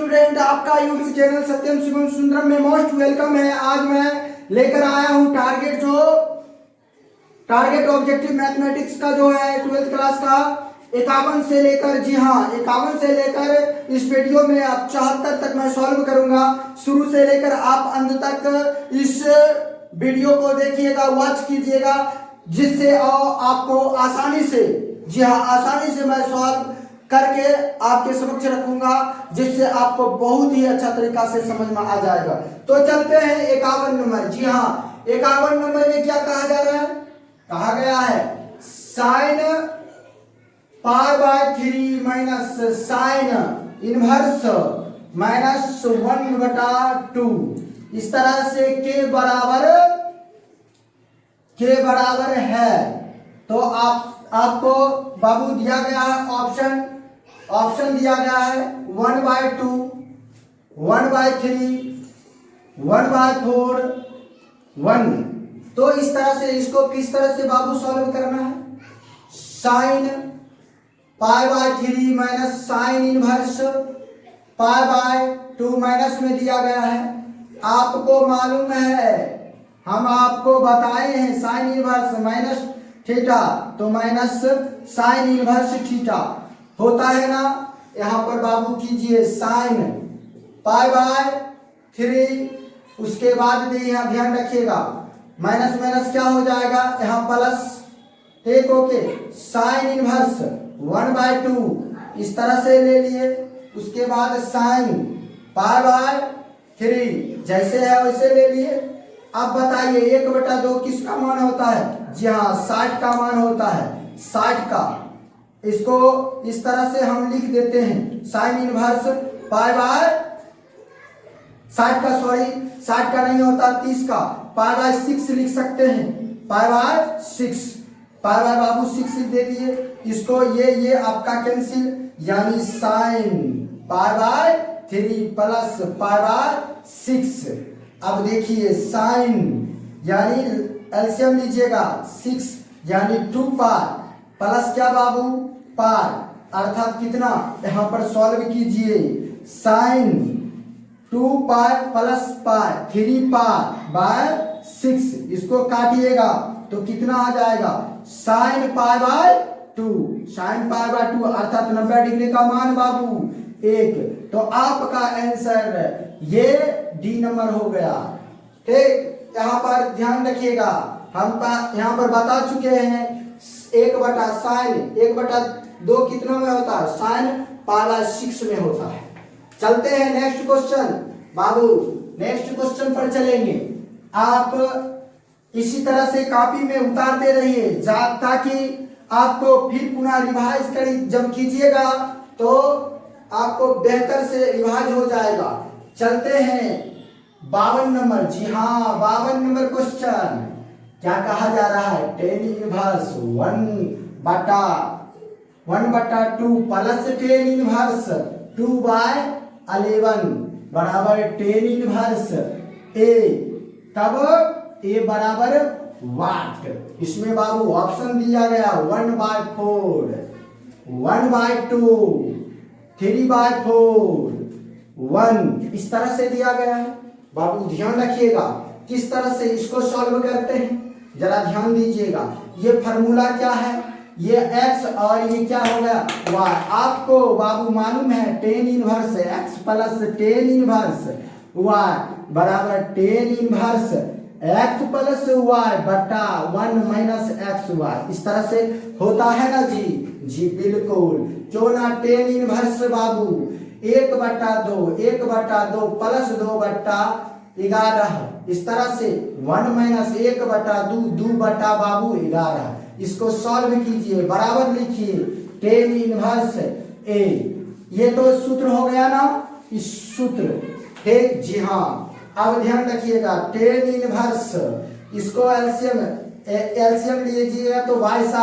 Student, आपका YouTube channel सत्यम शिवम सुंदरम में most welcome है। आज मैं लेकर आया हूं टारगेट ऑब्जेक्टिव मैथमेटिक्स का जो है 12th क्लास का 51 से लेकर 51 से लेकर इस वीडियो में आप 74 तक मैं सॉल्व करूंगा। शुरू से लेकर आप अंत तक इस वीडियो को देखिएगा, वॉच कीजिएगा, जिससे आपको आसानी से मैं सॉल्व करके आपके समक्ष रखूंगा, जिससे आपको बहुत ही अच्छा तरीका से समझ में आ जाएगा। तो चलते हैं 51 नंबर। 51 नंबर में क्या कहा जा रहा है? कहा गया है साइन π/3 माइनस साइन इनवर्स -1/2। इस तरह से के बराबर है। तो आपको बाबू दिया गया है ऑप्शन दिया गया है 1/2, 1/3, 1/4, 1। तो इस तरह से इसको किस तरह से बाबू सॉल्व करना है? Sine π/3 minus sine inverse π/2 minus में दिया गया है। आपको मालूम है, हम आपको बताए हैं साइन इनवर्स माइनस थीटा, तो माइनस साइन इनवर्स थीटा होता है ना। यहाँ पर बाबू कीजिए साइन π/3, उसके बाद भी यहाँ ध्यान रखिएगा माइनस माइनस क्या हो जाएगा, यहाँ प्लस एक होके साइन इनवर्स 1/2 इस तरह से ले लिए। उसके बाद साइन π/3 जैसे है वैसे ले लिए। अब बताइए 1/2 किसका मान होता है? जी हाँ, 60 का मान होता है, 60 का। इसको इस तरह से हम लिख देते हैं साइन इनवर्स साठ का नहीं होता, 30 का π/6 लिख सकते हैं। π/6 बाबू 6 दे दिए। इसको ये आपका कैंसिल, यानी साइन π/3 प्लस π/6। अब देखिए साइन यानी एलसीएम लीजिएगा 6 यानी 2 पार प्लस क्या बाबू पार, अर्थात कितना? यहाँ पर सॉल्व कीजिए साइन 2 पार प्लस पार 3 पार/6। इसको काटिएगा तो कितना आ जाएगा? साइन π/2 अर्थात 90 डिग्री का मान बाबू 1। तो आपका आंसर ये डी नंबर हो गया। ठीक, यहाँ पर ध्यान रखिएगा, हम यहाँ पर बता चुके हैं 1/2 कितना में होता है? साइन π/6 में होता है। चलते हैं नेक्स्ट क्वेश्चन बाबू, नेक्स्ट क्वेश्चन पर चलेंगे। आप इसी तरह से कॉपी में उतारते रहिए ताकि आपको फिर पुनः रिवाइज जब कीजिएगा तो आपको बेहतर से रिवाइज हो जाएगा। चलते हैं 52 नंबर। जी हाँ, 52 नंबर क्वेश्चन क्या कहा जा रहा है? Tan inverse 1/2 plus tan inverse 2/11 बराबर टेन इनवर्स ए। तब ए बराबर वाट। इसमें बाबू ऑप्शन दिया गया 1/4, 1/2, 3/4, 1। इस तरह से दिया गया है। बाबू ध्यान रखिएगा किस तरह से इसको सॉल्व करते हैं, जरा ध्यान दीजिएगा। ये फार्मूला क्या है? ये x और ये क्या हो गया? y। आपको बाबू मालूम है ten inverse x plus tan inverse y बराबर tan inverse x plus y बटा 1 माइनस XY। इस तरह से होता है ना जी? जी बिल्कुल। क्यों ना? टेन इनवर्स बाबू 1/2 प्लस 2/11। इस तरह से 1 माइनस 1/2 2 बाबू 11। इसको सॉल्व कीजिए, बराबर लिखिए टेन इनवर्स ए। ये तो सूत्र हो गया ना, इस सूत्र। ठीक, जी हाँ। अब ध्यान रखिएगा टेन इनवर्स, इसको एलसीएम लीजिएगा तो 22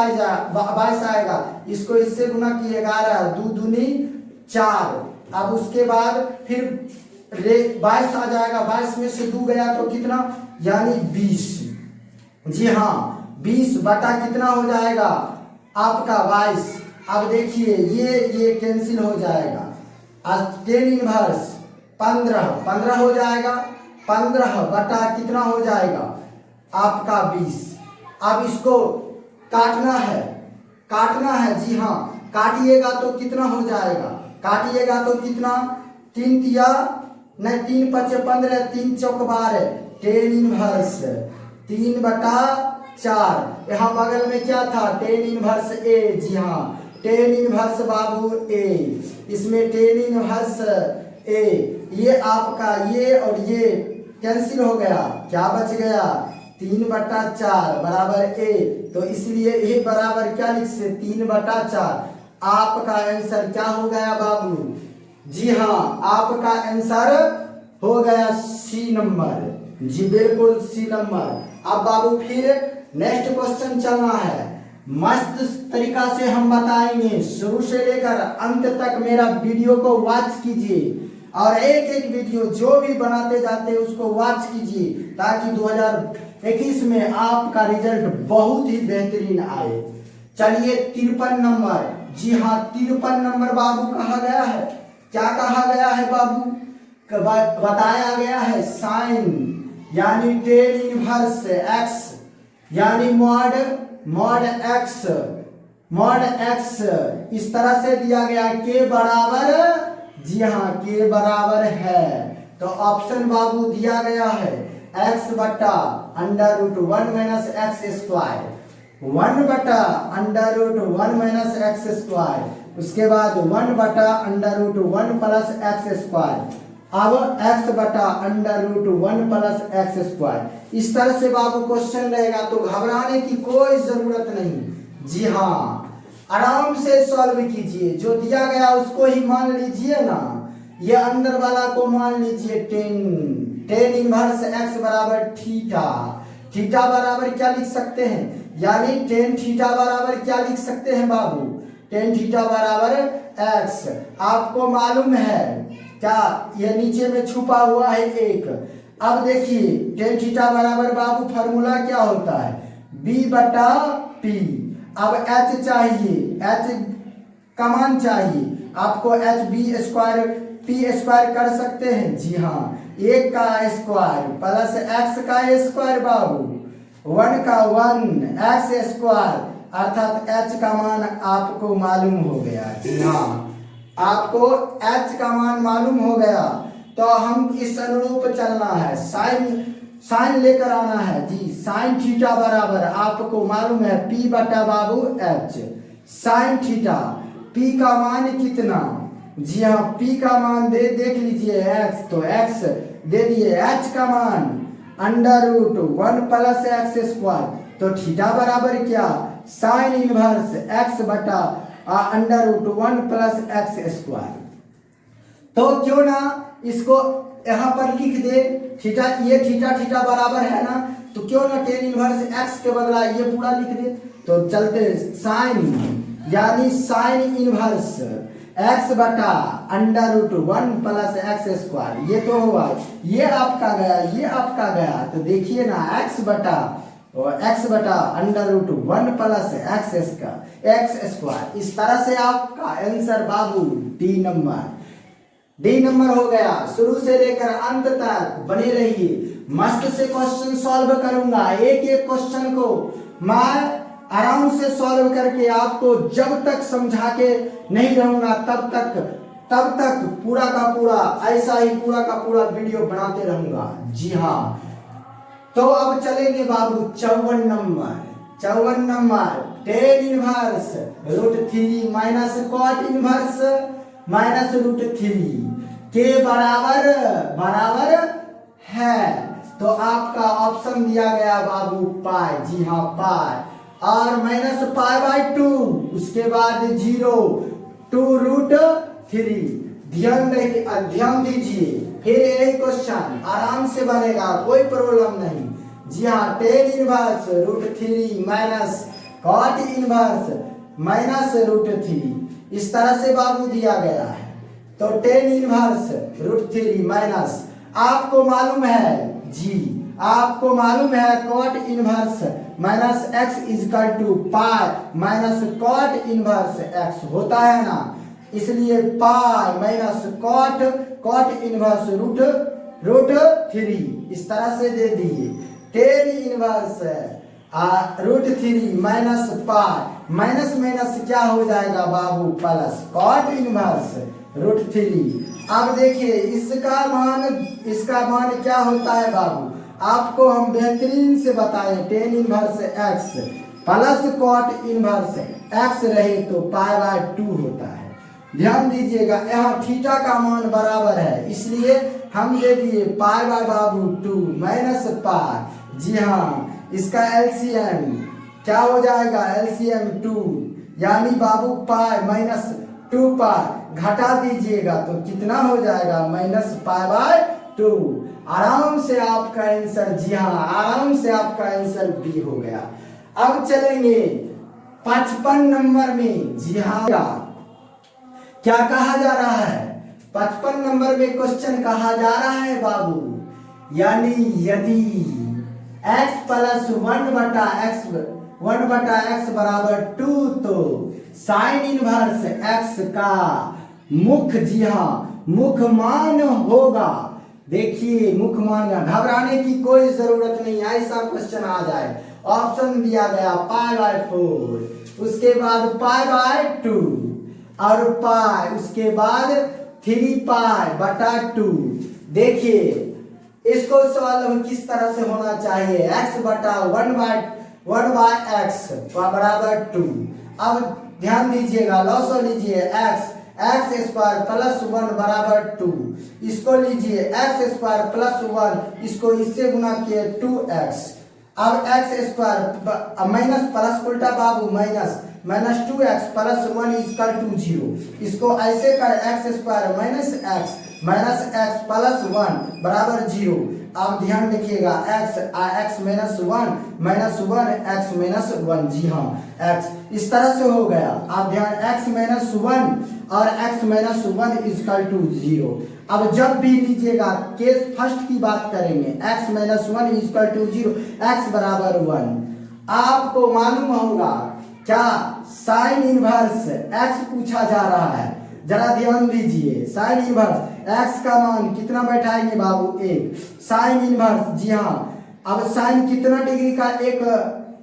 आएगा। इसको इससे गुना किए 11 2 दूनी 4। अब उसके बाद फिर 22 आ जाएगा, 22 में से 2 गया तो कितना, यानी 20। जी हाँ, 20 बटा कितना हो जाएगा आपका 22। अब देखिए ये कैंसिल हो जाएगा। आज टेन इनवर्स 15, 15 हो जाएगा, 15 बटा कितना हो जाएगा आपका 20। अब इसको काटना है, काटना है, जी हाँ, काटिएगा तो कितना हो जाएगा, काटिएगा तो कितना, 3 तिया नहीं 3 पचे 15, 3 चौक 12, 10 इनवर्स 3/4। यहाँ बगल में क्या था, 10 इनवर्स ए, जी हाँ 10 इनवर्स बाबू ए, इसमें 10 इनवर्स ए, ये आपका ये और ये कैंसिल हो गया, क्या बच गया 3/4 बराबर ए, तो इसलिए ये बराबर क्या लिख से 3/4। आपका आंसर क्या हो गया बाबू, जी हाँ आपका आंसर हो गया सी नंबर, जी बिल्कुल सी नंबर। अब बाबू फिर नेक्स्ट क्वेश्चन चलना है, मस्त तरीका से हम बताएंगे, शुरू से लेकर अंत तक मेरा वीडियो को वॉच कीजिए और एक एक वीडियो जो भी बनाते जाते हैं उसको वॉच कीजिए, ताकि 2021 में आपका रिजल्ट बहुत ही बेहतरीन आए। चलिए 53 नंबर, जी हाँ 53 नंबर बाबू कहा गया है, क्या कहा गया है बाबू, बताया गया है साइन यानी 10 इनवर्स एक्स यानी मॉड एक्स इस तरह से दिया गया के बराबर, जी हाँ के बराबर है, तो ऑप्शन बाबू दिया गया है x बटा √1 minus x square, 1/√1 minus x square, उसके बाद 1/√1 प्लस एक्स स्क्वायर, अब x बटा √1 प्लस एक्स स्क्वायर। इस तरह से बाबू क्वेश्चन रहेगा, तो घबराने की कोई जरूरत नहीं, जी हाँ आराम से सॉल्व कीजिए, जो दिया गया उसको ही मान लीजिए ना, ये अंदर वाला को मान लीजिए 10 इनवर्स x बराबर थीटा बराबर क्या लिख सकते हैं, यानी 10 थीटा बराबर क्या लिख सकते हैं बाबू, 10 थीटा बराबर x। आपको मालूम है क्या, ये नीचे में छुपा हुआ है एक। अब देखिए 10 थीटा बराबर बाबू फार्मूला क्या होता है, b/p। अब h चाहिए, h का मान चाहिए आपको, h b² कर सकते हैं, जी हाँ 1 का स्क्वायर प्लस x का स्क्वायर बाबू 1 का 1 x² अर्थात h का मान आपको मालूम हो गया, जी हाँ आपको h का मान मालूम हो गया, तो हम इस अनुरूप चलना है, साइन लेकर आना है जी। साइन थीटा बराबर आपको मालूम है p बटा बाबू h, साइन थीटा p का मान कितना, जी हाँ p का मान देख लीजिए x, तो x दे दिए, h का मान √1 प्लस एक्स स्क्वायर, तो थीटा बराबर क्या साइन इनवर्स x बटा √1 प्लस एक्स स्क्वायर। तो क्यों ना इसको यहाँ पर लिख दे, थीटा ये थीटा बराबर है ना, तो क्यों ना 10 इनवर्स x के बदला ये पूरा लिख दे। तो चलते साइन यानी साइन इनवर्स x बटा √1 प्लस एक्स स्क्वायर, ये तो हुआ, ये आपका गया, ये आपका गया, तो देखिए ना x बटा √1 प्लस एक्स स्क्वायर। इस तरह से आपका आंसर बाबू डी नंबर हो गया। शुरू से लेकर अंत तक बने रहिए, मस्त से क्वेश्चन सॉल्व करूंगा, एक एक क्वेश्चन को मैं आराम से सॉल्व करके आपको जब तक समझा के नहीं रहूंगा तब तक पूरा का पूरा ऐसा ही पूरा का पूरा वीडियो बनाते रहूंगा, जी हाँ। तो अब चलेंगे बाबू 54 number 10 inverse √3 minus cot inverse minus √3 के बराबर है, तो आपका ऑप्शन दिया गया बाबू पाई, जी हाँ पाई, और माइनस π/2, उसके बाद 0 2√3। ध्यान दीजिए, फिर यही क्वेश्चन आराम से बनेगा, कोई प्रॉब्लम नहीं, जी हाँ 10 inverse √3 minus cot inverse minus √3, इस तरह से बाबू दिया गया है। तो 10 इनवर्स √3 माइनस आपको मालूम है, जी आपको मालूम है cot inverse minus x equal to pi minus cot inverse x होता है ना, इसलिए pi minus cot, cot inverse root 3 इस तरह से दे दिए। Tan inverse √3 minus pi, minus minus क्या हो जाएगा बाबू प्लस कॉट इनवर्स √3। अब देखिए इसका मान क्या होता है बाबू, आपको हम बेहतरीन से बताएं। Tan inverse x plus cot inverse x रहे तो π/2 होता है। ध्यान दीजिएगा यहाँ थीटा का मान बराबर है, इसलिए हम दे दिए π/2 माइनस पाई। जी हाँ, इसका एलसीएम क्या हो जाएगा, एलसीएम 2 यानी बाबू पाई माइनस 2 पाई, घटा दीजिएगा तो कितना हो जाएगा -π/2। आराम से आपका आंसर, जी हाँ आराम से आपका आंसर बी हो गया। अब चलेंगे 55 नंबर में। जी हाँ, क्या कहा जा रहा है 55 नंबर में क्वेश्चन कहा जा रहा है बाबू, यानी यदि x प्लस 1/x बराबर 2 तो साइन इनवर्स x का मुख्य, जी हाँ मुख्य मान होगा। देखिए मुख्य मान, घबराने की कोई जरूरत नहीं, ऐसा क्वेश्चन आ जाए। ऑप्शन दिया गया π/4, उसके बाद π/2 और पाई, उसके बाद 3π/2। देखिए इसको सवाल किस तरह से होना चाहिए, x/1/x बराबर 2। अब ध्यान दीजिएगा, लॉस लीजिए x² प्लस 1 बराबर 2, इसको लीजिए x² प्लस 1, इसको इससे गुना किए 2x। अब x² माइनस प्लस उल्टा बाबू -2x प्लस 1 इक्वल टू 0, इसको ऐसे कर x² माइनस x प्लस 1 बराबर 0। अब ध्यान रखिएगा x माइनस 1 x माइनस 1, जी हाँ x इस तरह से हो गया। अब ध्यान x माइनस 1 और x माइनस 1 इक्वल टू 0। अब जब भी लीजिएगा केस फर्स्ट की बात करेंगे, x minus 1 equal to 0, x बराबर 1। आपको मालूम होगा क्या साइन इनवर्स x पूछा जा रहा है, जरा ध्यान दीजिए। साइन इनवर्स x का मान कितना बैठाएंगे बाबू 1, साइन इनवर्स, जी हाँ। अब साइन कितना डिग्री का एक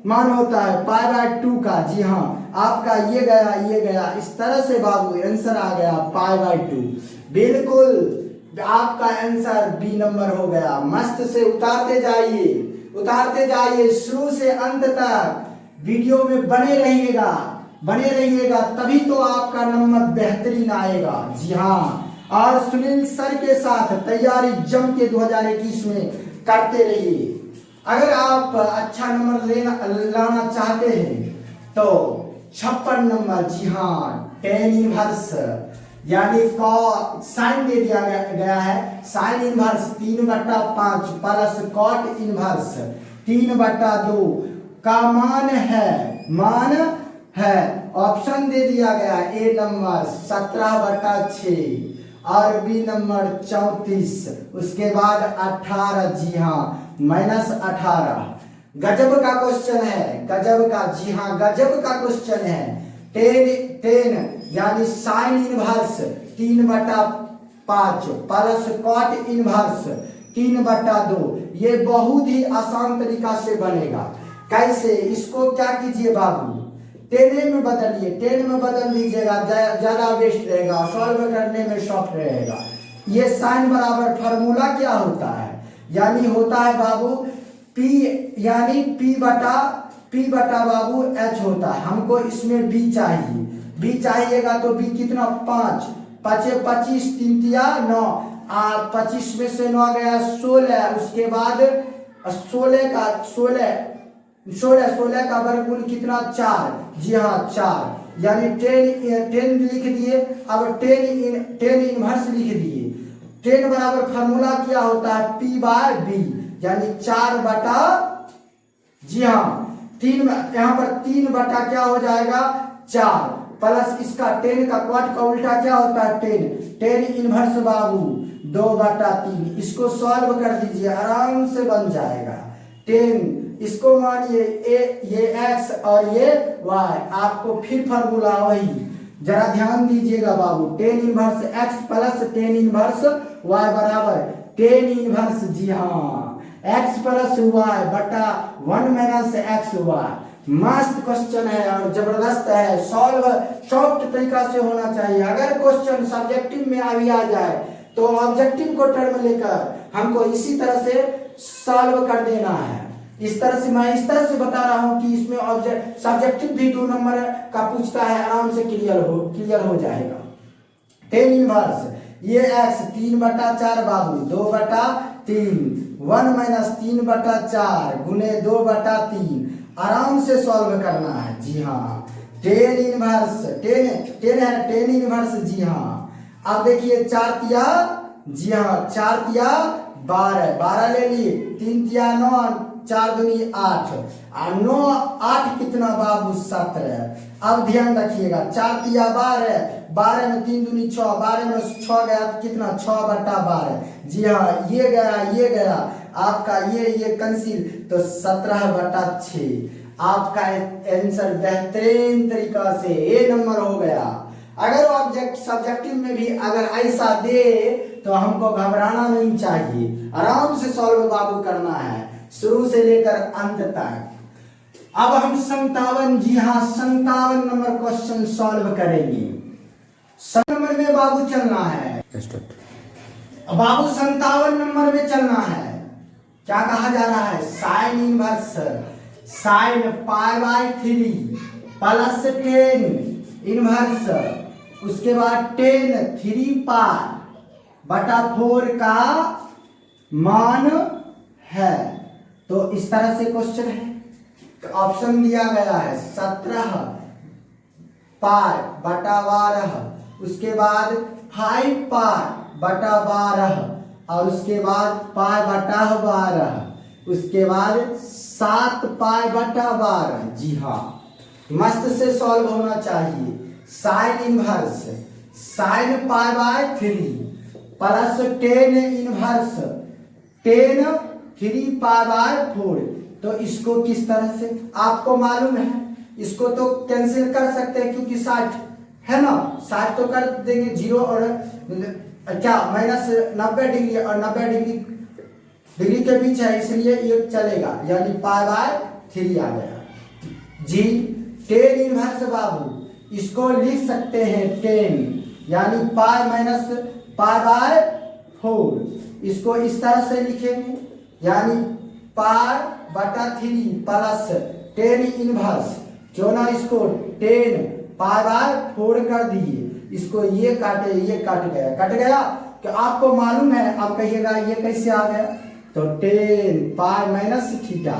मान होता है π/2 का, जी हाँ आपका ये गया, इस तरह से बाबू आंसर आ गया π/2। बिल्कुल आपका आंसर बी नंबर हो गया। मस्त से उतारते जाइए शुरू से अंत तक वीडियो में बने रहिएगा, तभी तो आपका नंबर बेहतरीन आएगा। जी हाँ, और सुनील सर के साथ तैयारी जम के 2021 में करते रहिए। अगर आप अच्छा नंबर लाना चाहते हैं तो 56 नंबर, जी हाँ टेन इनवर्स यानी साइन दे दिया गया है। Sine inverse 3/5 plus cot inverse 3/2 का मान है। ऑप्शन दे दिया गया, ए नंबर 17/6 और बी नंबर 34, उसके बाद 18, जी हाँ -18। गजब का क्वेश्चन है, गजब का, जी हाँ गजब का क्वेश्चन है। टेन यानी sine inverse 3/5 plus cot inverse 3/2, ये बहुत ही आसान तरीका से बनेगा। कैसे, इसको क्या कीजिए बाबू, टेन में बदलिए, 10 में बदल दीजिएगा, ज्यादा बेस्ट रहेगा, सॉल्व करने में सॉफ्ट रहेगा। ये साइन बराबर फार्मूला क्या होता है, यानी होता है बाबू P यानी P बटा बाबू H होता है। हमको इसमें B चाहिएगा तो B कितना 5, 25 3 9, 25 में से 9 गया 16, उसके बाद 16 का वर्गमूल कितना 4, जी हाँ 4, यानी 10 लिख दिए। अब 10 इनवर्स लिख दिए। 10 बराबर फार्मूला क्या होता है P/B यानी 4 बटा, जी हाँ 3, यहाँ पर 3 बटा क्या हो जाएगा 4 प्लस इसका 10 का क्वाट का उल्टा क्या होता है 10 इनवर्स बाबू 2/3। इसको सॉल्व कर दीजिए, आराम से बन जाएगा 10। इसको मानिए ये x और ये y, आपको फिर फार्मूला वही जरा ध्यान दीजिएगा बाबू, tan inverse x plus tan inverse y बराबर टेन इनवर्स, जी हाँ, एक्स प्लस वाई बटा 1 माइनस एक्स वाई। मस्त क्वेश्चन है और जबरदस्त है, सॉल्व सॉफ्ट तरीका से होना चाहिए। अगर क्वेश्चन सब्जेक्टिव में अभी आ जाए तो ऑब्जेक्टिव को टर्म लेकर हमको इसी तरह से सॉल्व कर देना है। इस तरह से मैं इस तरह से बता रहा हूं कि इसमें ऑब्जेक्ट सब्जेक्टिव भी 2 नंबर का पूछता है, आराम से क्लियर हो जाएगा। टेन इनवर्स ये एक्स 3/4 बाबू 2/3 1 माइनस 3/4 गुने 2/3, आराम से सॉल्व करना है। जी हाँ, टेन इनवर्स टेन इनवर्स, जी हाँ। अब देखिए 4 तिया, जी हाँ 4 तिया 12 ले लिए, 3 तिया 9, 4 दूनी 8 और 9 8 कितना बाबू 17। अब ध्यान रखिएगा 4 तिया 12 में 3 दूनी 6, 12 में 6 गया कितना 6/12, जी हाँ ये गया आपका ये कंसील तो 17/6। आपका आंसर बेहतरीन तरीका से ए नंबर हो गया। अगर ऑब्जेक्ट सब्जेक्टिव में भी अगर ऐसा दे तो हमको घबराना नहीं चाहिए, आराम से सॉल्व बाबू करना है शुरू से लेकर अंत तक। अब हम 57, जी हाँ 57 नंबर क्वेश्चन सॉल्व करेंगे। 7 नंबर में बाबू चलना है, बाबू 57 नंबर में चलना है। क्या कहा जा रहा है, sine inverse sine π/3 plus 10 inverse, उसके बाद 10 3π/4 का मान है। तो इस तरह से क्वेश्चन है, तो ऑप्शन दिया गया है 17π/12, उसके बाद 5π/12 और उसके बाद π/12, उसके बाद 7π/12। जी हाँ, मस्त से सॉल्व होना चाहिए। Sine inverse sine π/3 plus 10 inverse 10 3π/4, तो इसको किस तरह से आपको मालूम है, इसको तो कैंसिल कर सकते हैं क्योंकि 60 है ना, 60 तो कर देंगे, 0 और क्या माइनस 90 डिग्री और 90 डिग्री के बीच है, इसलिए ये चलेगा, यानी π/3 आ गया। जी 10 इनवर्स बाबू इसको लिख सकते हैं 10 यानी π-π/4, इसको इस तरह से लिखेंगे, यानी π/3 प्लस 10 इनवर्स, क्यों ना इसको 10 π/4 कर दिए, इसको ये काटे ये कट गया। तो आपको मालूम है, आप कहिएगा ये कैसे आ गया, तो 10 π-θ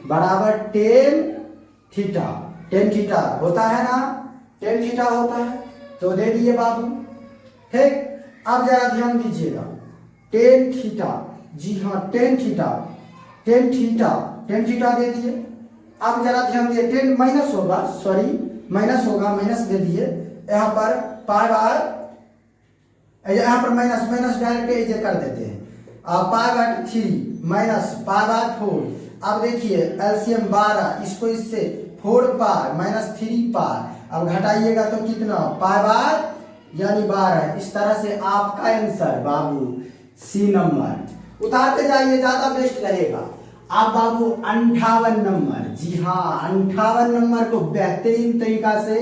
बराबर 10 थीटा होता है ना, 10 थीटा होता है, तो दे दिए बाबू। ठीक, अब जरा ध्यान दीजिएगा 10 थीटा, जी हाँ 10 थीटा दे दिए। अब जरा ध्यान दिए 10 माइनस होगा, माइनस दे दिए, यहाँ पर यहाँ पर माइनस डायरेक्ट कर देते हैं, π/3 माइनस π/4। अब देखिए एलसीएम 12, इसको इससे 4π माइनस 3π, अब घटाइएगा तो कितना यानी 12। इस तरह से आपका आंसर बाबू सी नंबर उतारते जाइए, ज्यादा बेस्ट रहेगा। अब बाबू 58 नंबर, जी हाँ 58 नंबर को बेहतरीन तरीका से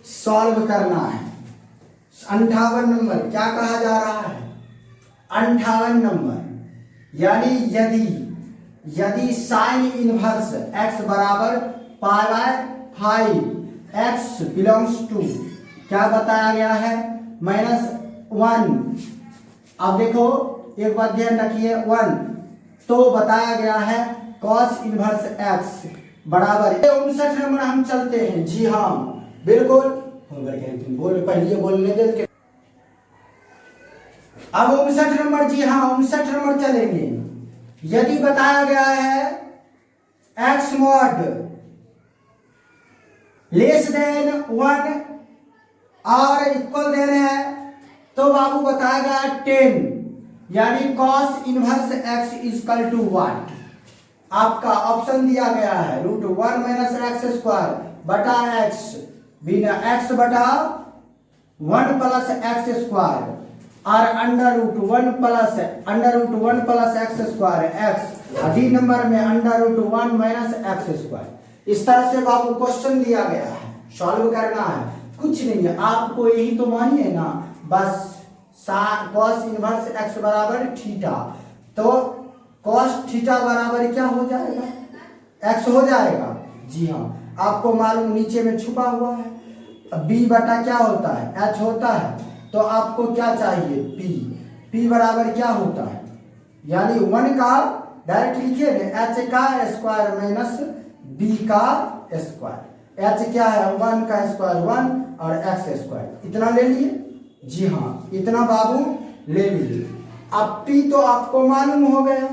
सॉल्व करना है। 58 नंबर क्या कहा जा रहा है, 58 नंबर यानी यदि साइन इनवर्स x बराबर π/5 x बिलोंग्स टू क्या बताया गया है -1। अब देखो एक बात ध्यान रखिए 1, तो बताया गया है cos इनवर्स x बराबर 59 नंबर हम चलते हैं। जी हाँ बिल्कुल, पहले बोलने देते। अब 59 नंबर, जी हाँ 59 नंबर चलेंगे। यदि बताया गया है x मॉड लेस देन 1 और इक्वल दे रहे हैं, तो बाबू बताएगा 10 यानी cos inverse x equal to what. आपका ऑप्शन दिया गया है √1 - x² बटा x बिना x बटा 1 प्लस एक्स स्क्वायर और under root 1 plus x square x, D number में under root 1 minus x square. इस तरह से बाबू क्वेश्चन दिया गया है, सॉल्व करना है, कुछ नहीं है, आपको यही तो मानिए ना, बस कॉस इनवर्स एक्स बराबर थीटा, तो कॉस थीटा बराबर क्या हो जाएगा, एक्स हो जाएगा। जी हाँ, आपको मालूम नीचे में छुपा हुआ है, बी बटा क्या होता है, एच होता है, तो आपको क्या चाहिए, पी, पी बराबर क्या होता है, यानी 1 का डायरेक्ट लिखिए ना, एच का स्क्वायर माइनस बी का स्क्वायर, एच क्या है 1 का स्क्वायर 1 और एक्स स्क्वायर, इतना ले लिए। जी हाँ, इतना बाबू ले लीजिए। अब पी तो आपको मालूम हो गया,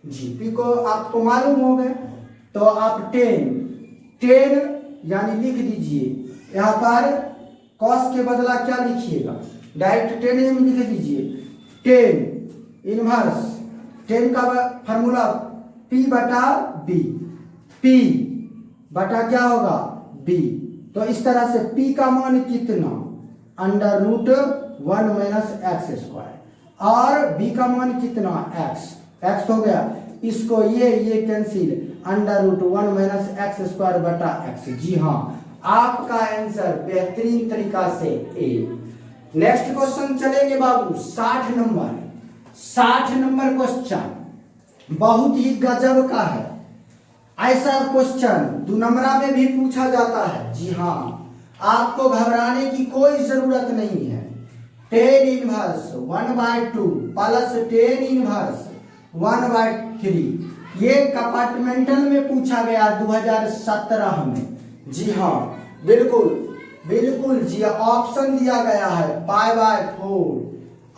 जी पी को आपको मालूम हो गया, तो आप 10 यानी लिख दीजिए, यहाँ पर कॉस के बदला क्या लिखिएगा, डायरेक्ट 10 में लिख दीजिए, 10 इनवर्स 10 का फार्मूला P बटा B, P बटा क्या होगा B, तो इस तरह से P का मान कितना, under root 1 minus x square, और B का मान कितना x हो गया, इसको ये cancel, under root 1 minus x square बटा एक्स। जी हाँ, आपका आंसर बेहतरीन तरीका से ए। नेक्स्ट क्वेश्चन चलेंगे बाबू, 60 नंबर क्वेश्चन बहुत ही गजब का है, ऐसा क्वेश्चन 2 नंबरा में भी पूछा जाता है। जी हाँ, आपको घबराने की कोई जरूरत नहीं है। 10 इनवर्स 1/2 प्लस 10 इनवर्स 1/3, ये कंपार्टमेंटल में पूछा गया 2017 में। जी हाँ, बिल्कुल जी, ऑप्शन दिया गया है π/4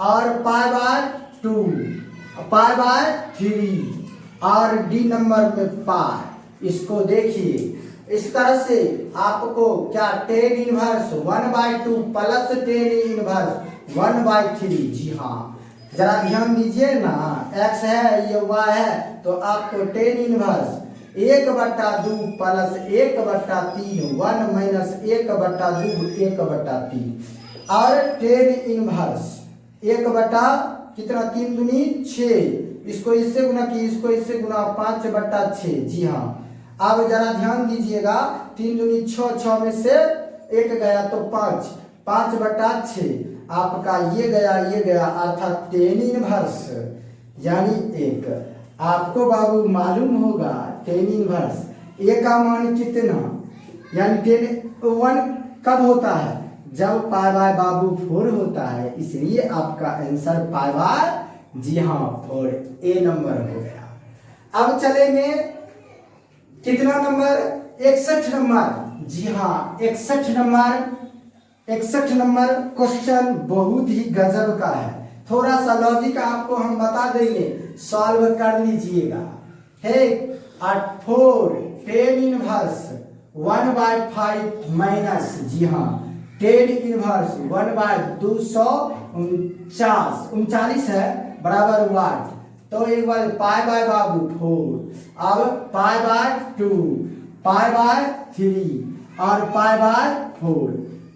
और π/2 π/3 और डी नंबर में पाई। इसको देखिए, इस तरह से आपको क्या 10 इनवर्स 1/2 प्लस 10 इनवर्स 1/3। जी हाँ, जरा ध्यान दीजिए ना, x है ये y है, तो आपको 10 इनवर्स 1/2 प्लस 1/3 1 माइनस 1/2 1/3 और 10 इनवर्स 1 बटा कितना 3 दूनी 6, इसको इससे गुना की, इसको इससे गुना 5/6। जी हाँ, अब जरा ध्यान दीजिएगा, 3 दूनी 6, 6 में से 1 गया तो 5/6 आपका ये गया अर्थात 10 इनवर्स यानी 1। आपको बाबू मालूम होगा 10 इनवर्स ए का मान कितना, यानी 1 कब होता है, जब π/बाबू 4 होता है, इसलिए आपका आंसर π/, जी हाँ 4, ए नंबर हो गया। अब चलेंगे कितना नंबर, 61 नंबर। जी हाँ, 61 नंबर क्वेश्चन बहुत ही गजब का है, थोड़ा सा लॉजिक आपको हम बता देंगे, सॉल्व कर लीजिएगा। है 4 10 इनवर्स 1/5 माइनस, जी हाँ 10 इनवर्स 1/249 है बराबर वाट, तो एक बार π/बाबू 4, अब π/2 π/3 और π/4।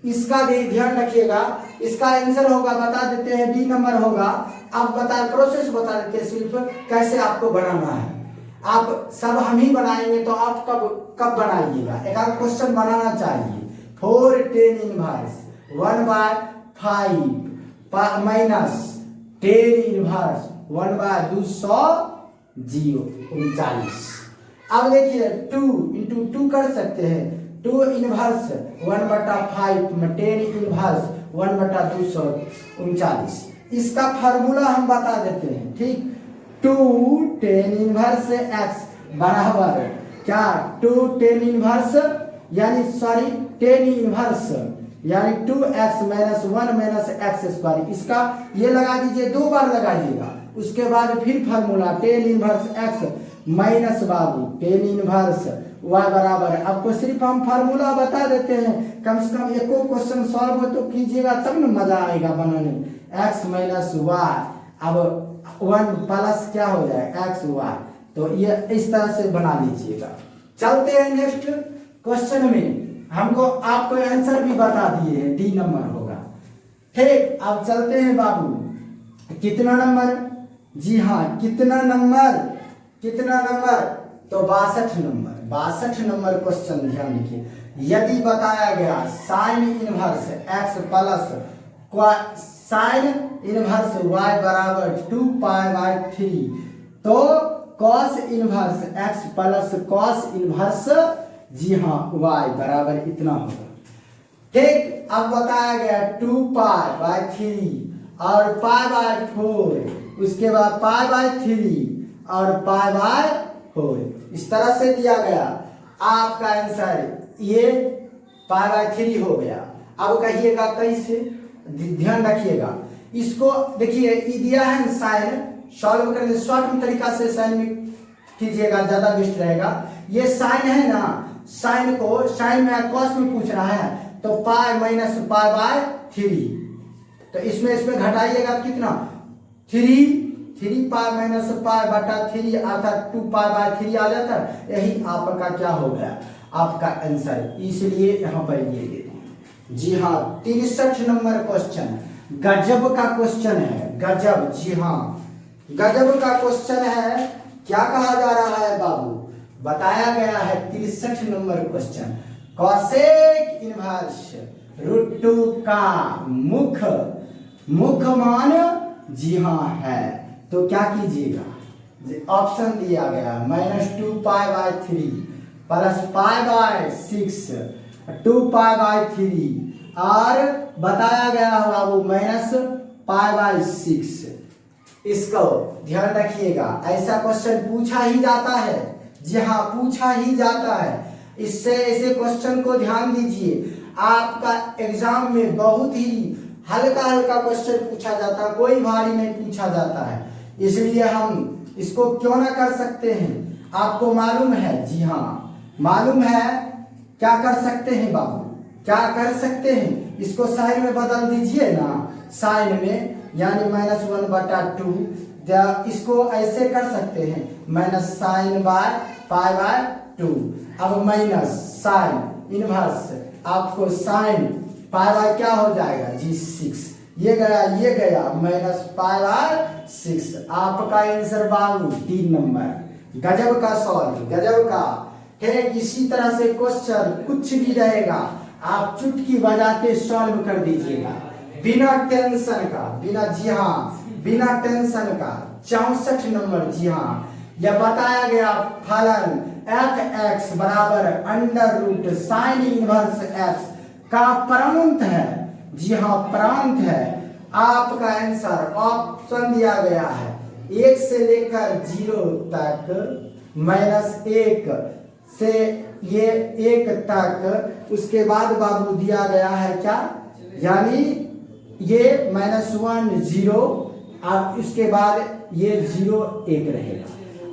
इसका भी ध्यान रखिएगा, इसका आंसर होगा, बता देते हैं डी नंबर होगा। अब प्रोसेस बता देते हैं सिर्फ कैसे आपको बनाना है, आप सब हम ही बनाएंगे, तो आप कब बनाइएगा, एक आध क्वेश्चन बनाना चाहिए। 4 10 इनवर्स 1/5 माइनस 10 इनवर्स 1/249। अब देखिए 2 into 2 कर सकते हैं, 2 इनवर्स 1/5 में 10 इनवर्स 1/249। इसका फार्मूला हम बता देते हैं, ठीक। 2 10 इनवर्स x बराबर क्या, 2 10 इनवर्स यानी 10 इनवर्स यानी 2x minus 1 minus x square. इसका ये लगा दीजिए, 2 बार लगाइएगा, उसके बाद फिर फार्मूला 10 इनवर्स x माइनस बाबू 10 इनवर्स y बराबर। आपको सिर्फ हम फार्मूला बता देते हैं, कम से कम एको क्वेश्चन सॉल्व तो कीजिएगा, तब ना मजा आएगा बनाने। x माइनस y, अब 1 प्लस क्या हो जाए एक्स वाई, तो ये इस तरह से बना लीजिएगा। चलते हैं नेक्स्ट क्वेश्चन में, हमको आपको आंसर भी बता दिए हैं, डी नंबर होगा। ठीक, अब चलते हैं बाबू, कितना नंबर, जी हाँ कितना नंबर, कितना नंबर, तो 62 नंबर, 62 नंबर क्वेश्चन ध्यान रखिए। यदि बताया गया sine inverse x plus sine inverse y बराबर 2π/3, तो cos inverse x plus cos inverse, जी हाँ y बराबर इतना होगा। ठीक, अब बताया गया 2π/3 और π/4, उसके बाद π/3 और π/4, इस तरह से दिया गया। आपका आंसर ये π/3 हो गया। अब कहिएगा कैसे, ध्यान रखिएगा। इसको देखिए ये दिया है साइन, सॉल्व करने शॉर्ट तरीका से साइन में कीजिएगा, ज्यादा बेस्ट रहेगा। ये साइन है ना, साइन को साइन में कॉस में पूछ रहा है, तो पाई माइनस π/3, तो इसमें घटाइएगा कितना, 3 पाई माइनस π/3 अर्थात 2π/3 आ जाता है। यही आपका क्या हो गया, आपका आंसर। इसलिए यहाँ पर ये दे दिए। जी हाँ 63 नंबर क्वेश्चन, गजब का क्वेश्चन है, गजब, जी हाँ गजब का क्वेश्चन है। क्या कहा जा रहा है बाबू, बताया गया है 63 नंबर क्वेश्चन, कॉसेक इनवर्स √2 का मुख्य मान, जी हाँ है, तो क्या कीजिएगा, ऑप्शन दिया गया -2π/3 प्लस π/6 2π/3 और बताया गया होगा वो -π/6। इसको ध्यान रखिएगा, ऐसा क्वेश्चन पूछा ही जाता है, जी हाँ पूछा ही जाता है। इससे ऐसे क्वेश्चन को ध्यान दीजिए, आपका एग्जाम में बहुत ही हल्का हल्का क्वेश्चन पूछा जाता है, कोई भारी नहीं पूछा जाता है। इसलिए हम इसको क्यों ना कर सकते हैं, आपको मालूम है, जी हाँ मालूम है। क्या कर सकते हैं बाबू, क्या कर सकते हैं, इसको साइन में बदल दीजिए ना, साइन में यानी -1/2, इसको ऐसे कर सकते हैं -sin/π/2। अब माइनस साइन इनवर्स, आपको साइन π/, क्या हो जाएगा जी 6, ये गया -π/6। आपका आंसर बाबू 3 नंबर, गजब का सॉल्व, गजब का। ठीक, इसी तरह से क्वेश्चन कुछ भी रहेगा, आप चुटकी बजाते सॉल्व कर दीजिएगा, बिना टेंशन का, बिना, जी हाँ बिना टेंशन का। 64 नंबर, जी हाँ यह बताया गया फलन f(x) बराबर √sin इनवर्स x का प्रांत है, जी हाँ प्रांत है। आपका आंसर ऑप्शन दिया गया है 1 से लेकर 0 तक, -1 से ये 1 तक, उसके बाद बाबू दिया गया है क्या, यानी ये -1 0 और उसके बाद ये 0 1 रहेगा।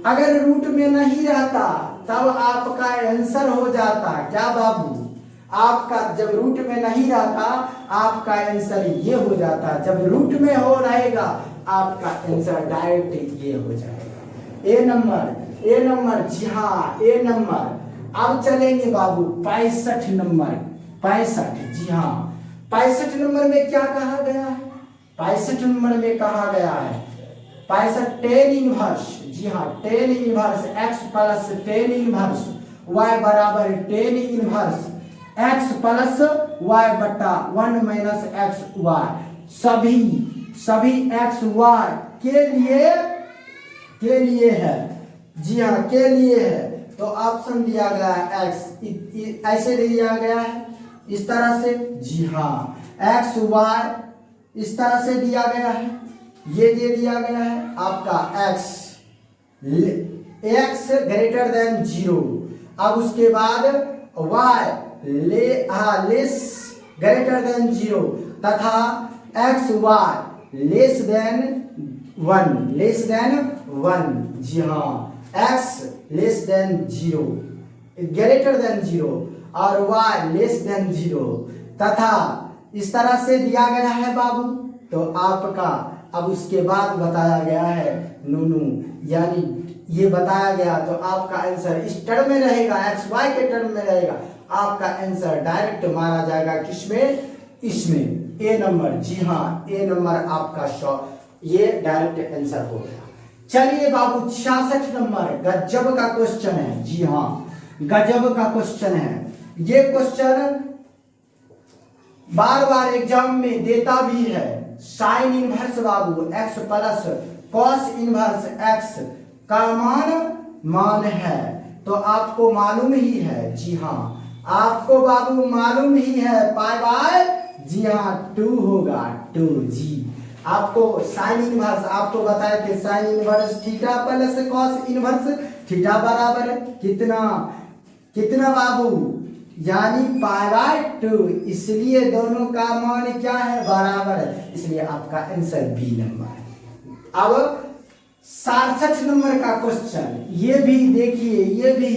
अगर रूट में नहीं रहता तब आपका आंसर हो जाता क्या बाबू, आपका जब रूट में नहीं रहता आपका आंसर ये हो जाता, जब रूट में हो रहेगा आपका आंसर डायरेक्ट ये हो जाएगा। ए नंबर, जी हाँ ए नंबर। अब चलेंगे बाबू 65 नंबर, 65, जी हाँ 65 नंबर में क्या कहा गया है, 65 नंबर में कहा गया है 65 tan इनवर्स, जी हाँ tan inverse x plus tan inverse y बराबर tan inverse x plus y बटा 1 माइनस एक्स वाई। सभी x y के लिए है, जी हाँ के लिए है, तो ऑप्शन दिया गया है x, ऐसे दिया गया है इस तरह से, जी हाँ x y इस तरह से दिया गया है, ये दे दिया गया है आपका x ग्रेटर देन 0। अब उसके बाद y लेस ग्रेटर देन 0 तथा x y लेस देन 1, जी हाँ x less than 0 greater than 0 और y लेस देन 0 तथा इस तरह से दिया गया है बाबू। तो आपका अब उसके बाद बताया गया है नूनू, यानी ये बताया गया, तो आपका आंसर इस टर्म में रहेगा, एक्स वाई के टर्म में रहेगा, आपका आंसर डायरेक्ट मारा जाएगा किसमें, इसमें। ए नंबर, जी हाँ ए नंबर आपका ये डायरेक्ट आंसर हो गया। चलिए बाबू 66 नंबर गजब का क्वेश्चन है, जी हाँ गजब का क्वेश्चन है। ये क्वेश्चन बार बार एग्जाम में देता भी है। साइन इनवर्स बाबू x plus cos inverse x का मान है, तो आपको मालूम ही है, जी हाँ आपको बाबू मालूम ही है पाई बाय, जी हाँ 2 होगा 2 जी। आपको साइन इनवर्स आपको बताया कि sine inverse theta plus cos inverse theta बराबर है कितना कितना बाबू, यानी पाई बाय 2, इसलिए दोनों का मान क्या है बराबर है, इसलिए आपका आंसर बी नंबर है। अब 67 नंबर का क्वेश्चन, ये भी देखिए, ये भी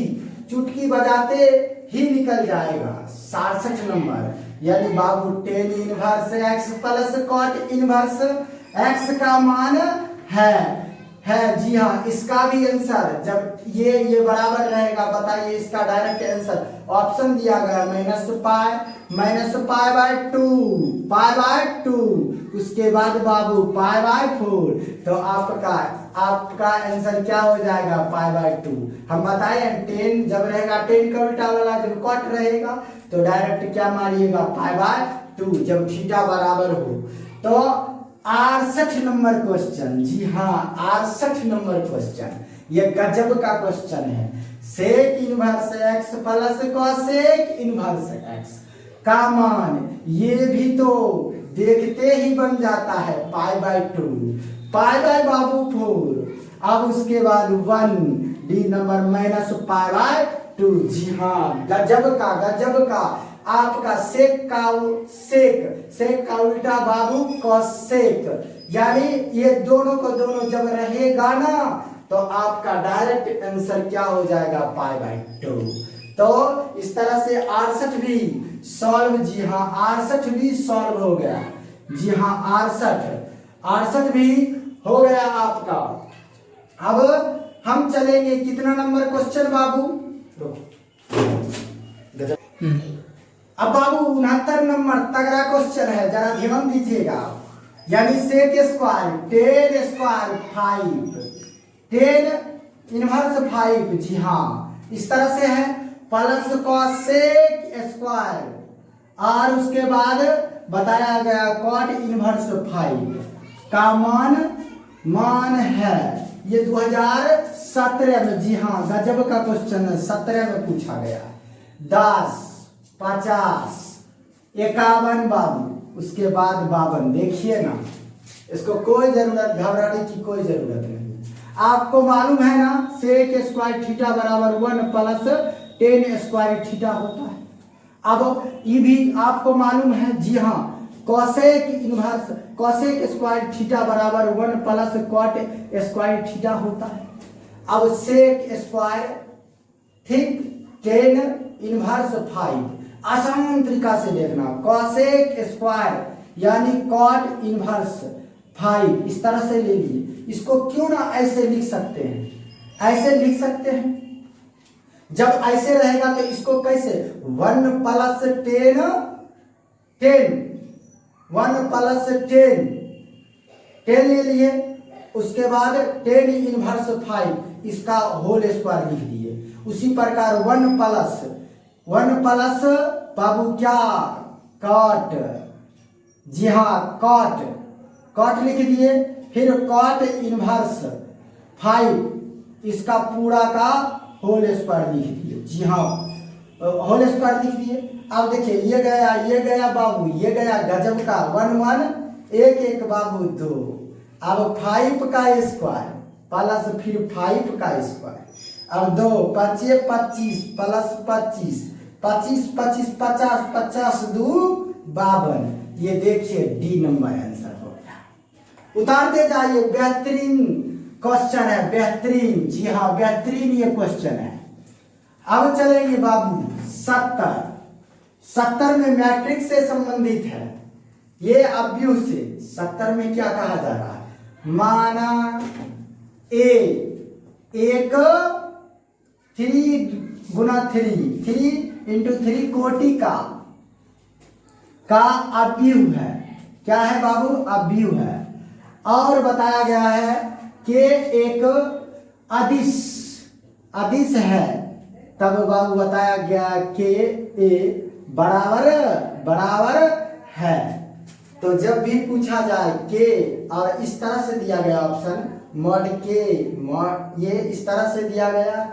चुटकी बजाते ही निकल जाएगा। 67 नंबर यानी बाबू tan inverse x plus cot inverse x का मान है जी हाँ। इसका भी आंसर जब ये बराबर रहेगा, बताइए इसका डायरेक्ट आंसर ऑप्शन दिया गया माइनस पाई बाय 2, उसके बाद बाबू पाई बाय 4, तो आपका आंसर क्या हो जाएगा पाई बाय 2। हम बताए 10 जब रहेगा 10 का उल्टा वाला जब कॉट रहेगा तो डायरेक्ट क्या मारिएगा पाई बाय 2 जब थीटा बराबर हो। तो 68 नंबर क्वेश्चन, जी हाँ 68 नंबर क्वेश्चन, ये गजब का क्वेश्चन है। Sec inverse x plus cosec inverse x का मान, ये भी तो देखते ही बन जाता है पाई बाय 2, पाई बाय बाबू 4, अब उसके बाद 1 D number minus pi by 2, जी हाँ गजब का आपका सेक का उल्टा बाबू कॉसेक, यानी ये दोनों को दोनों जब रहेगा ना तो आपका डायरेक्ट आंसर क्या हो जाएगा पाई बाय 2। तो इस तरह से 68 भी सॉल्व, जी हाँ 68 भी सॉल्व हो गया, जी हाँ 68 भी हो गया आपका। अब हम चलेंगे कितना नंबर क्वेश्चन बाबू, अब बाबू 69 नंबर तगड़ा क्वेश्चन है, जरा ध्यान दीजिएगा। यानी सेक स्क्वायर 10 स्क्वायर 5 10 इनवर्स 5, जी हाँ इस तरह से है, प्लस कॉसेक स्क्वायर और उसके बाद बताया गया कॉट इनवर्स 5 का मान है। ये 2017 में, जी हाँ गजब का क्वेश्चन है, 17 में पूछा गया। 10 50 51 बाबू, उसके बाद 52, देखिए ना इसको कोई जरूरत घबराने की कोई जरूरत नहीं, आपको मालूम है ना सेक स्क्वायर थीटा बराबर 1 प्लस 10 स्क्वायर थीटा होता है। अब ये भी आपको मालूम है, जी हाँ कॉसेक स्क्वायर थीटा बराबर 1 प्लस कॉट स्क्वायर थीटा होता है। अब सेक स्क्वायर ठीक 10 इनवर्स 5, आसान तरीका से देखना, कॉसेक स्क्वायर यानी कॉट इनवर्स 5 इस तरह से ले लिए, इसको क्यों ना ऐसे लिख सकते हैं, ऐसे लिख सकते हैं। जब ऐसे रहेगा तो इसको कैसे 1 प्लस 10 1 प्लस 10 ले लिए, उसके बाद 10 इनवर्स 5 इसका होल स्क्वायर लिख दिए। उसी प्रकार 1 प्लस बाबू क्या कॉट, जी हाँ कॉट लिख दिए, फिर कॉट इनवर्स 5 इसका पूरा का होल स्क्वायर लिख दिए, जी हाँ होल स्क्वायर लिख दिए। अब देखिए ये गया बाबू, ये गया गजब का 1 1 1 बाबू 2, अब 5 का स्क्वायर प्लस फिर 5 का स्क्वायर, अब 2 5 25 प्लस 25 25 25 50 50 2 52, ये देखिए डी नंबर आंसर हो गया। उतारते जाइए, बेहतरीन क्वेश्चन है, बेहतरीन, जी हाँ बेहतरीन ये क्वेश्चन है। अब चलेंगे बाबू 70 में मैट्रिक्स से संबंधित है, ये अव्यूह से 70 में क्या कहा जा रहा है, माना ए एक 3 गुना 3 इंटू 3 कोटि का अव्यूह है, क्या है बाबू, अब व्यू है। और बताया गया है कि एक अदिश है, तब बाबू बताया गया कि ए बराबर है। तो जब भी पूछा जाए के और इस तरह से दिया गया ऑप्शन मॉड के, ये इस तरह से दिया गया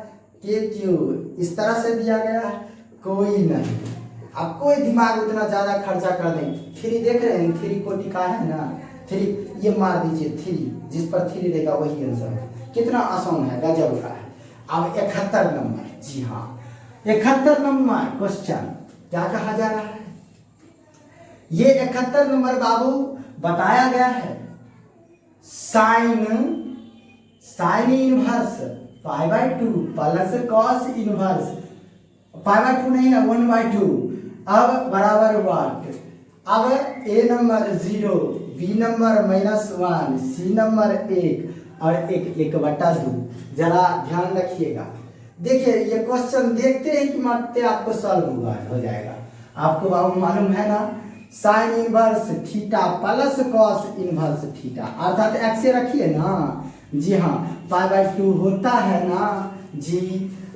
के क्यू इस तरह से दिया गया, कोई नहीं। अब कोई दिमाग उतना ज्यादा खर्चा कर दें। 3 देख रहे हैं, 3 कोटि का है ना, 3 ये मार दीजिए, 3 जिस पर 3 रहेगा वही आंसर है। कितना आसान है, गजब का है। अब 71 नंबर, जी हाँ 71 नंबर क्वेश्चन क्या कहा जा रहा है, ये 71 नंबर बाबू बताया गया है sine inverse π/2 plus cos inverse π/2 नहीं है 1/2, अब बराबर व्हाट। अब A number 0, B number -1, C number 1 और 1/2। जरा ध्यान रखिएगा। देखिए ये क्वेश्चन देखते हैं कि मानते आपको सॉल्व हो जाएगा। आपको बाबू मालूम है ना, sine inverse theta plus cos inverse theta, अर्थात एक्स से रखिए ना, जी हाँ π/2 होता है ना जी।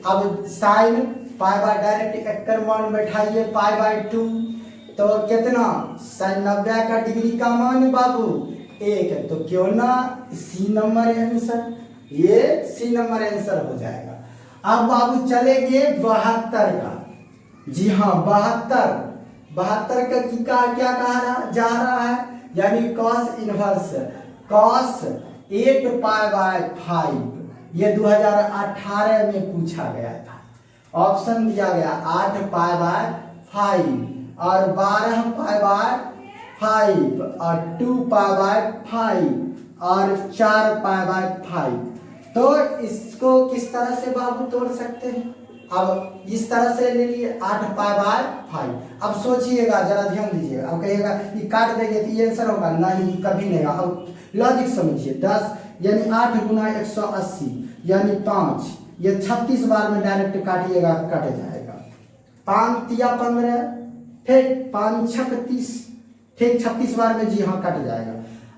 अब साइन डायरेक्ट एक कर मान बैठाइए π/2, तो कितना साइन 90 का डिग्री का मान बाबू 1, तो क्यों ना सी नंबर आंसर, ये सी नंबर आंसर हो जाएगा। अब बाबू चलेंगे 72 का, जी हाँ 72 का क्या कहा जा रहा है, यानी कॉस इनवर्स कॉस 8π/5, ये 2018 में पूछा गया था। ऑप्शन दिया गया 8π/5 और 12π/5 और 2π/5 और 4π/5। तो इसको किस तरह से बाबू तोड़ सकते हैं, अब इस तरह से ले लिए 8π/5। अब सोचिएगा, जरा ध्यान दीजिएगा। अब कहिएगा ये काट देंगे तो ये आंसर होगा, नहीं कभी नहीं। अब लॉजिक समझिए, 10 यानी 8 गुना 180 यानी 5, ये 36 बार में डायरेक्ट काटिएगा, कट जाएगा। 5 तिया 15, ठीक 5 छक 30, ठीक 36 बार में, जी हाँ कट जाएगा।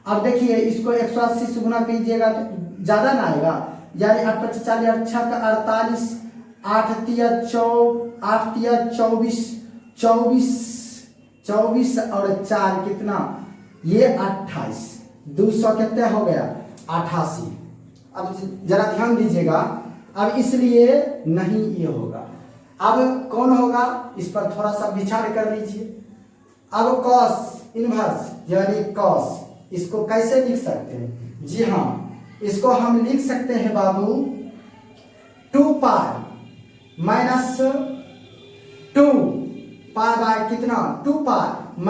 अब देखिए इसको 180 से गुना कीजिएगा तो ज्यादा ना आएगा, यानी 8 × 40 8 छक 48, 8 तिया 24, 24 और 4 कितना, ये 28, 200 कितना हो गया 88। अब जरा ध्यान दीजिएगा, अब इसलिए नहीं ये होगा। अब कौन होगा, इस पर थोड़ा सा विचार कर लीजिए। अब कॉस इनवर्स यानी कॉस, इसको कैसे लिख सकते हैं, जी हाँ इसको हम लिख सकते हैं बाबू 2π - 2π कितना 2π -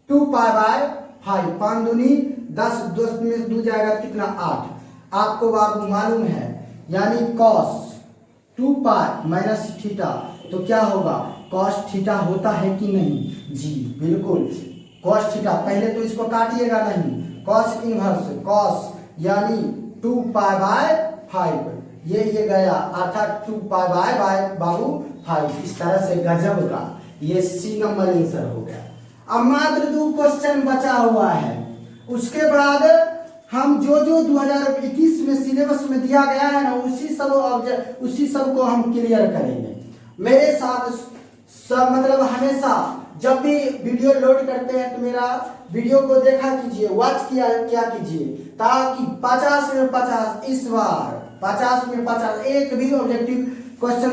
2π/5, 5 दूनी 10, 2 में 2 जाएगा कितना 8। आपको बाबू मालूम है, यानी कॉस 2π - थीटा, तो क्या होगा कॉस थीटा होता है कि नहीं, जी बिल्कुल कॉस थीटा। पहले तो इसको काटिएगा नहीं, कॉस इनवर्स कॉस यानी 2π/5, ये गया अर्थात 2π/5 बाबू 5। इस तरह से गजब का ये सी नंबर आंसर हो गया। अब मात्र 2 क्वेश्चन बचा हुआ है, उसके बाद हम जो 2021 में सिलेबस में दिया गया है ना, उसी सब को हम क्लियर करेंगे। मेरे साथ मतलब हमेशा जब भी वीडियो लोड करते हैं तो मेरा वीडियो को देखा कीजिए, वॉच क्या कीजिए, ताकि 50 में 50 इस बार 50 में 50 एक भी ऑब्जेक्टिव क्वेश्चन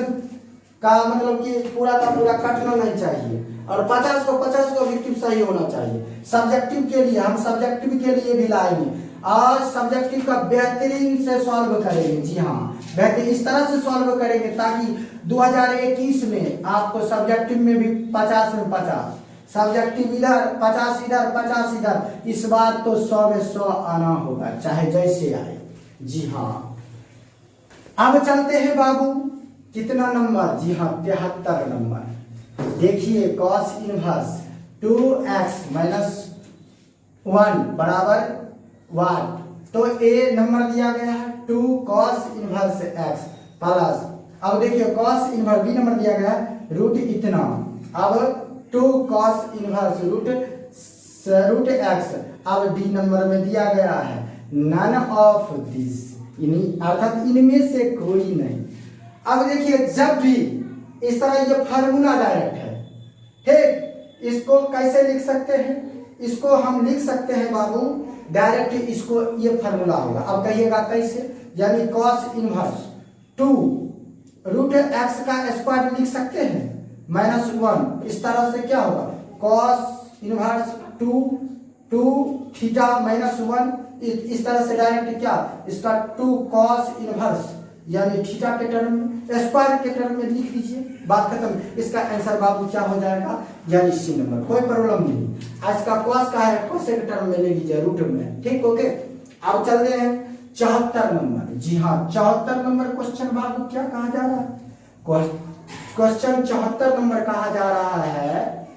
का मतलब कि पूरा का पूरा कटना नहीं चाहिए, और 50 को ऑब्जेक्टिव सही होना चाहिए। सब्जेक्टिव के लिए हम सब्जेक्टिव के लिए भी लाएंगे और सब्जेक्टिव का बेहतरीन से सॉल्व करेंगे, जी हाँ बेहतरीन इस तरह से सॉल्व करेंगे ताकि 2021 में आपको सब्जेक्टिव में भी 50 में 50, सब्जेक्टिव इधर 50 इधर 50 इधर, इस बार तो 100 में 100 आना होगा चाहे जैसे आए, जी हाँ। अब चलते हैं बाबू कितना नंबर, जी हाँ 73 नंबर। देखिए कॉस इनवर्स 2x - 1 बराबर वाट, तो ए नंबर दिया गया है 2 cos इनवर्स x प्लस, अब देखिए cos इनवर्स बी नंबर दिया गया है रूट इतना, अब 2 cos inverse root root x. अब डी नंबर में दिया गया है नन ऑफ दिस, अर्थात इनमें से कोई नहीं। अब देखिए जब भी इस तरह ये फार्मूला डायरेक्ट है, ठीक, इसको कैसे लिख सकते हैं? इसको हम लिख सकते हैं बाबू डायरेक्ट, इसको ये फार्मूला होगा। अब कहिएगा कैसे? यानी कॉस इनवर्स 2 रूट एक्स का स्क्वायर लिख सकते हैं -1। इस तरह से क्या होगा? कॉस इनवर्स 2 थीटा -1, इस तरह से डायरेक्ट क्या इसका 2 कॉस इनवर्स यानी थीटा के टर्म में, स्क्वायर के टर्म में लिख लीजिए, बात खत्म। इसका आंसर बाबू क्या हो जाएगा? यानी सी नंबर, कोई प्रॉब्लम नहीं। आज का कॉस का है, कॉस के टर्म में ले लीजिए रूट में, ठीक, ओके। अब चलते हैं 74 नंबर। जी हाँ, 74 नंबर क्वेश्चन बाबू क्या कहा जा रहा है? क्वेश्चन 74 नंबर कहा जा रहा है,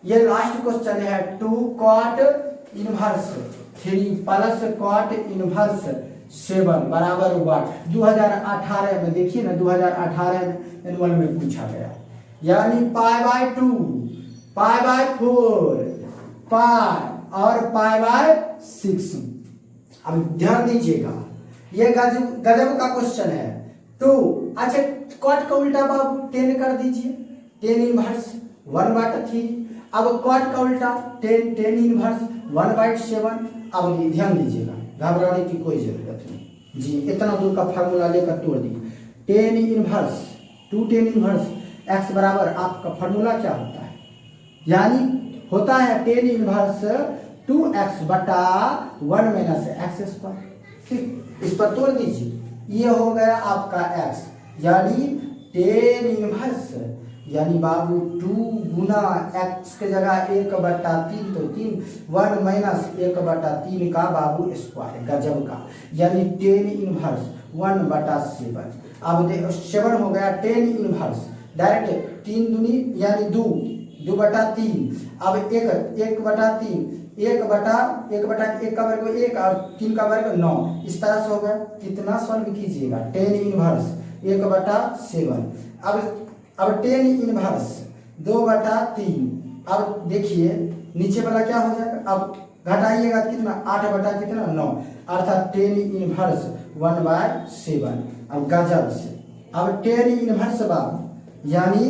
ये लास्ट क्वेश्चन है। 2 cot inverse 3 plus cot inverse 7 बराबर 1। 2018 में देखिए ना, 2018 में एनुअल में पूछा गया। यानी π/2 π/4 पाई और π/6। अब ध्यान दीजिएगा, ये गजब का क्वेश्चन है। 2 अच्छा कॉट का उल्टा बाबू 10 कर दीजिए, 10 इनवर्स 1/3। अब कॉट का उल्टा 10 इनवर्स 1/7। अब ध्यान दीजिएगा, घबराने की कोई जरूरत नहीं जी, इतना दूर का फार्मूला लेकर तोड़ दिए। 10 इनवर्स 2 10 इनवर्स x बराबर आपका फार्मूला क्या होता है? यानी होता है 10 इनवर्स 2x बटा 1 माइनस एक्स स्क्वायर, ठीक, इस पर तोड़ दीजिए। ये हो गया आपका x, यानी 10 इनवर्स यानी बाबू 2 गुना x के जगह 1/3 तो 3 1 माइनस 1/3 का बाबू स्क्वायर, गजब का। यानी 10 इनवर्स 1/7। अब 7 हो गया 10 इनवर्स डायरेक्ट 3 दूनी यानी 2/3। अब 1/3 1/1 का वर्ग 1 और 3 का वर्ग 9। इस तरह से हो गया। कितना सॉल्व कीजिएगा? 10 इनवर्स 1/7। अब 10 इनवर्स 2/3। अब देखिए नीचे वाला क्या हो जाएगा? अब घटाइएगा कितना? 8/9 अर्थात 10 इनवर्स 1/7। अब गजब से अब 10 इनवर्स बाबू यानी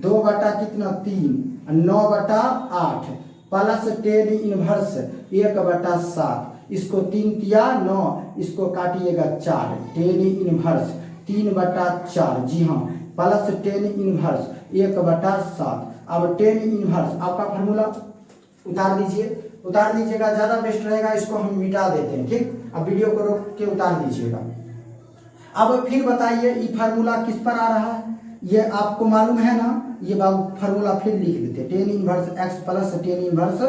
2/3 9/8 प्लस 10 इनवर्स 1/7। इसको 3 तिया 9, इसको काटिएगा 4। 10 इनवर्स 3/4, जी हाँ, प्लस 10 इनवर्स 1/7। अब 10 इनवर्स आपका फार्मूला उतार दीजिएगा, ज्यादा बेस्ट रहेगा। इसको हम मिटा देते हैं, ठीक। अब वीडियो को रोक के उतार दीजिएगा। अब फिर बताइए ये फार्मूला किस पर आ रहा है? ये आपको मालूम है ना, ये फार्मूला फिर लिख देते। 10 inverse x plus 10 inverse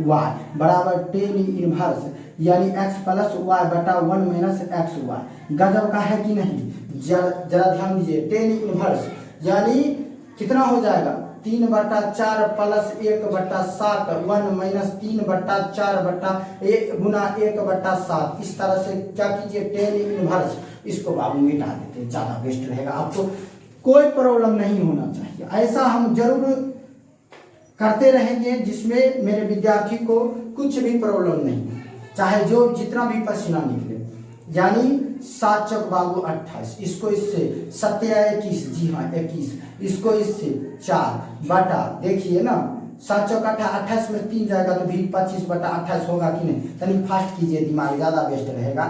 y बराबर 10 इनवर्स यानी x प्लस y बटा 1 माइनस एक्स वाई। गजब का है कि नहीं? जरा ध्यान दीजिए। 10 इनवर्स यानी कितना हो जाएगा? 3/4 प्लस 1/7 1 माइनस 3/4 बटा 1 गुना 1/7। इस तरह से क्या कीजिए? 10 इनवर्स इसको बाबू मिटा देते, ज्यादा बेस्ट रहेगा। आपको कोई प्रॉब्लम नहीं होना चाहिए। ऐसा हम जरूर करते रहेंगे जिसमें मेरे विद्यार्थी को कुछ भी प्रॉब्लम नहीं, चाहे जो जितना भी पसीना निकले। यानी 7 चौक बाबू 28, इसको इससे 7 या 21, जी हाँ 21, इसको इससे 4 बटा, देखिए ना 7 चौक 28 में 3 जाएगा तो भी 25/28 होगा कि नहीं? तनिक फास्ट कीजिए, दिमाग ज्यादा बेस्ट रहेगा,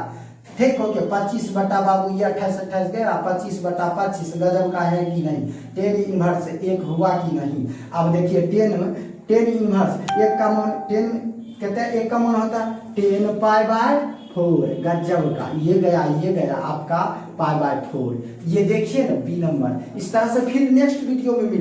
ठीक हो गया। 25 बटा बाबू ये 28 गया, 25/25 गजब का है कि नहीं? 10 इनवर्स 1 हुआ कि नहीं? अब देखिए 10 इनवर्स 1 का मान 10 कहते हैं 1 का मान होता है 10 π/4, गजब का। ये गया आपका π/4। ये देखिए ना बी नंबर। इस तरह से फिर नेक्स्ट वीडियो में